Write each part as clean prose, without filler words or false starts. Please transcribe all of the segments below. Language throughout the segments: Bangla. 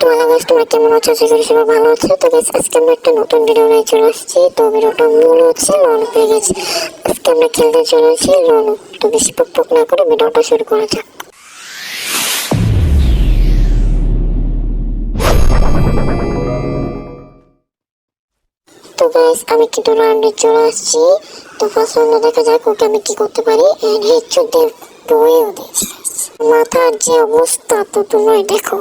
তো হ্যালো গাইস, তোমরা কেমন আছো? আশা করি সবাই ভালো আছো। তো গাইস আজকে আমরা একটা নতুন ভিডিও নিয়ে চলে আসছি। তো ভিডিওটা মূল হচ্ছে ললো পেয়ে গেছি। আজকে আমরা খেলতে চলেছি ললো। তো বেশি পক না করে ভিডিওটা শুরু করা যাক। তো গাইস আমি কিন্তু রাউন্ডে চলে আসছি। তো ফার্স্ট রাউন্ডে দেখা যাক ওকে আমি কি করতে পারি। এন্ড হেডশট দিয়ে বয়েও দিয়েছি। মাথার যে অবস্থা তো তোমরা দেখো।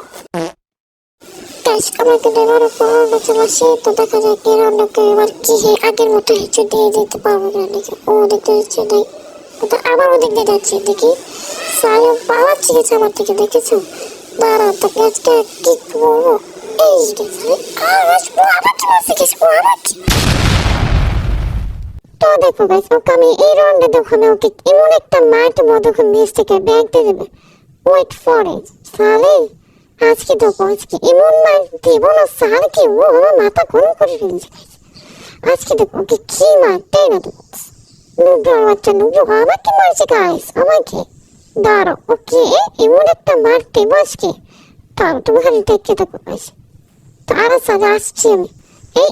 গাইস আমরা কিন্তু এবার রাউন্ডে চলে আসছি। তো দেখা যাক এই রাউন্ডে এবার কি আগের মতো হেডশট দিয়ে দিতে পারবো কিনা দেখি। ও দেখতে হচ্ছে দেখ, তো আবার ওদিক দিয়ে যাচ্ছে দেখি। সালে পালাচ্ছে গেছে আমার থেকে, দেখেছো? দাঁড়া তোকে আজকে কি বলবো। এই যে আবার কি মারছে গেছে, ও আবার কি। তো দেখো গাইস ওকে আমি এই রাউন্ডে দেখো আমি ওকে এমন একটা মারতে মধ্যে ম্যাচ থেকে ব্যাগ দিয়ে দেবে। ওয়েট ফর ইট সালে, আজকে তো আজকে এমন মার দেবো না সালে কি ও আমার মাথা গরম করে ফেলছে। আজকে দেখো ওকে কি মারতে না দেবো। নুব্রা বাচ্চা নুব্রা আমাকে মারছে গাইস, আমাকে। দাঁড়াও ওকে এমন একটা মারতে আজকে। তাও তুমি খালি দেখতে থাকো গাইস। তারা সাজা আসছি আমি। এই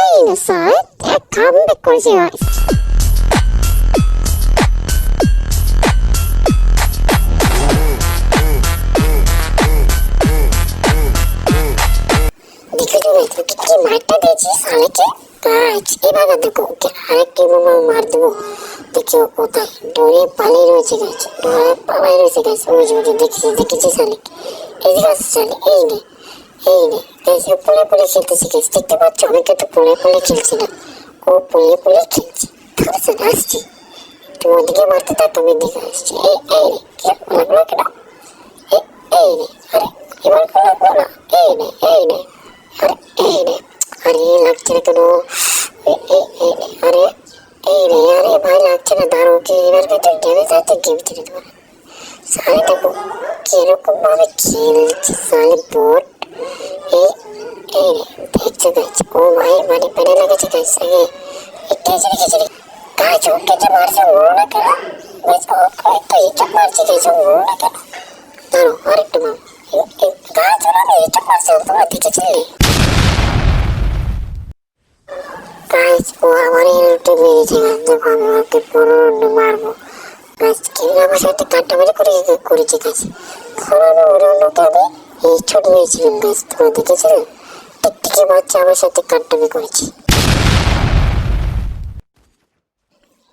এই না স্যার এক কামব্যাক করেছে গাইস। কি মারটা দিয়েছি সালেকে গাছ। এবার দেখো ওকে আরেকটি বোমা মার দেবো। দেখি ও কোথায় ডোরে পালিয়ে রয়েছে গাছ, ডোরে পালাই রয়েছে গাছ। ওই যে দেখেছি সালেক। এই যে গাছ সালে এই নে গাছ। ও পলে পলে খেলতেছে গাছ, দেখতে পাচ্ছ? আমি কিন্তু পলে পলে খেলছি না, ও পলে পলে খেলছি। তাহলে স্যার আসছি, তুমি ওদিকে মারতে থাক, তুমি দিকে আসছি। এই রে কি লাগলো কেন? এই রে আরে এবার লাগলো না। এই রে আরে এই রে আরে লাগছে না কেন? আরে এই রে আরে ভাই লাগছে না। দাঁড়ো কি এবার ভেতর ড্যামেজ আছে গেম ছেড়ে দেবো। সালে দেখো কিরকম ভাবে খেলছে সালে বোট। এই এই রে দেখছো গাছ, ও ভাই মানে পেরে লেগেছে গাছ। আগে কেচে রেখেছে গাছ, ওকে যে মারছে ও না কেন? গাছ ওকে হিচক মারছে গাছ, ও না কেন? দাঁড়ো আরেকটু মার গাছ। ওরা হিচক মারছে, তোমরা দেখেছিলে গাছ? ও আমার এরোটে মেরেছে গাছ। দেখো আমি ওকে পুরো মারবো গাছ। খেলে আমার সাথে কান্টা মেরে করেছে গাছ। ধরো ওকে আমি এই ছোট হয়েছিলাম গাছ, তোমরা দেখেছিলে? টিকটিকি বাচ্চা আমার সাথে কান্টামি করেছে।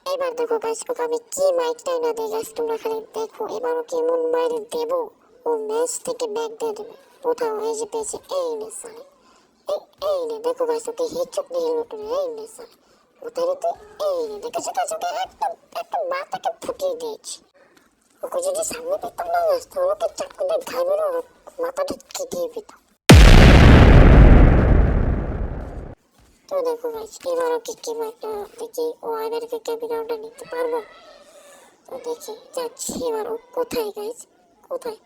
এবার দেখো গাছ ওকে আমি কি মাইকটাই না দিই গাছ, তোমরা খালি দেখো। এবার ওকে এমন মাইরে দেবো ও ম্যাচ থেকে ব্যাগ দিয়ে দেবে। কোথাও এই যে পেয়েছে, এই নে সালে। এই নে দেখো গাছ ওকে হেডশট দিয়ে হেলমেট এই নে সালে। কোথায় তো এই নে দেখেছো গাছ, ওকে একটা মাথাকে ফুটিয়ে দিয়েছি। ওকে যদি সামনে পেতাম না গাছ, তো ওকে চাকু দিয়ে ঘাই মেরে মাথাটা কেটে পেতাম। তো দেখো গাছ এবার ওকে কি মারতে দেখি। ও এবার ক্যাপিটালটা নিতে পারবো। তো দেখি যাচ্ছি এবার। ও কোথায় গাইস, কোথায়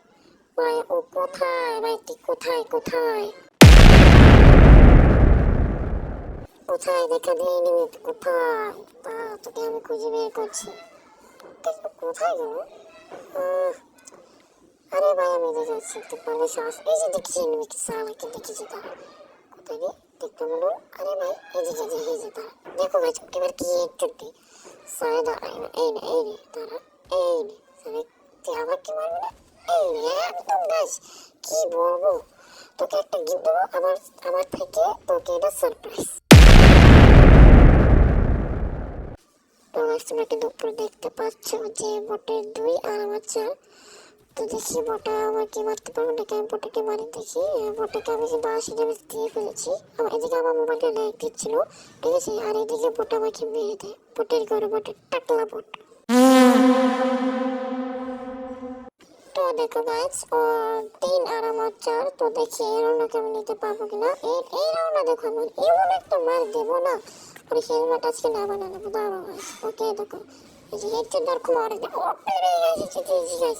ভাই? ও কোথায় ভাই? তুই কোথায় কোথায় কোথায় দেখা দিয়ে নিবি কোথায়? তা তোকে আমি খুঁজে বের করছি। কোথায় গেল? আরে ভাই আমি দেখাচ্ছি, একটু পারলে সাহস। এই যে দেখছি নিবি কি সালাকে দেখেছি। তারা কোথায় রে দেখতে মনে। আরে ভাই এই যে তারা দেখো ভাই এবার কি চুক্তি সাড়ে দাঁড়ায় না। এই রে তারা এই রে সাড়ে তুই আবার কি মারবি না? এই রে একদম গাছ কি বলবো, তোকে একটা গিফট দেবো আমার থেকে, তোকে এটা সারপ্রাইজ। তো গাছ তোমরা কিন্তু উপরে দেখতে পাচ্ছ যে বটের 2 আর আমার 4। তো দেখি বটা আমাকে মারতে পারবো নাকি। আমি বটাকে মারি দেখি। বটাকে আমি কিন্তু 80 ড্যামেজ দিয়ে ফেলেছি। এদিকে আমার মোবাইলটা ল্যাগ দিচ্ছিল, ঠিক আছে? আর এদিকে বটা আমাকে মেরে দেয়। বটের ঘরে বটের টাকলা বট। তো দেখো গাইস ও 3 আর আমার 4। তো দেখি এই রাউন্ডকে আমি নিতে পারবো কিনা। এই রাউন্ডে দেখো আমি এমন একটা মার দেবো না, ওই হেলমেট আজকে না বানানো দাঁড়াবো গাইস। ওকে দেখো এই যে হেডশট আর মার দেবো। ও পেরে গেছে গাইস,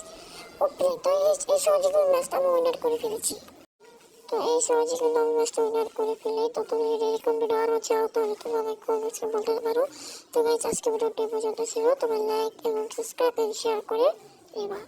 ও পেরে। তো এই সহজে ম্যাচটা আমি উইনার করে ফেলেছি। তো এই সহজে কিন্তু আমি ম্যাচটা উইনার করে ফেলি। তো তুমি যদি এরকম ভিডিও আরও চাও তাহলে তুমি আমাকে কমেন্টসে বলতে পারো। তো গাইস আজকে ভিডিওটি পর্যন্ত ছিল। তোমার লাইক এবং সাবস্ক্রাইব এবং শেয়ার করে এবার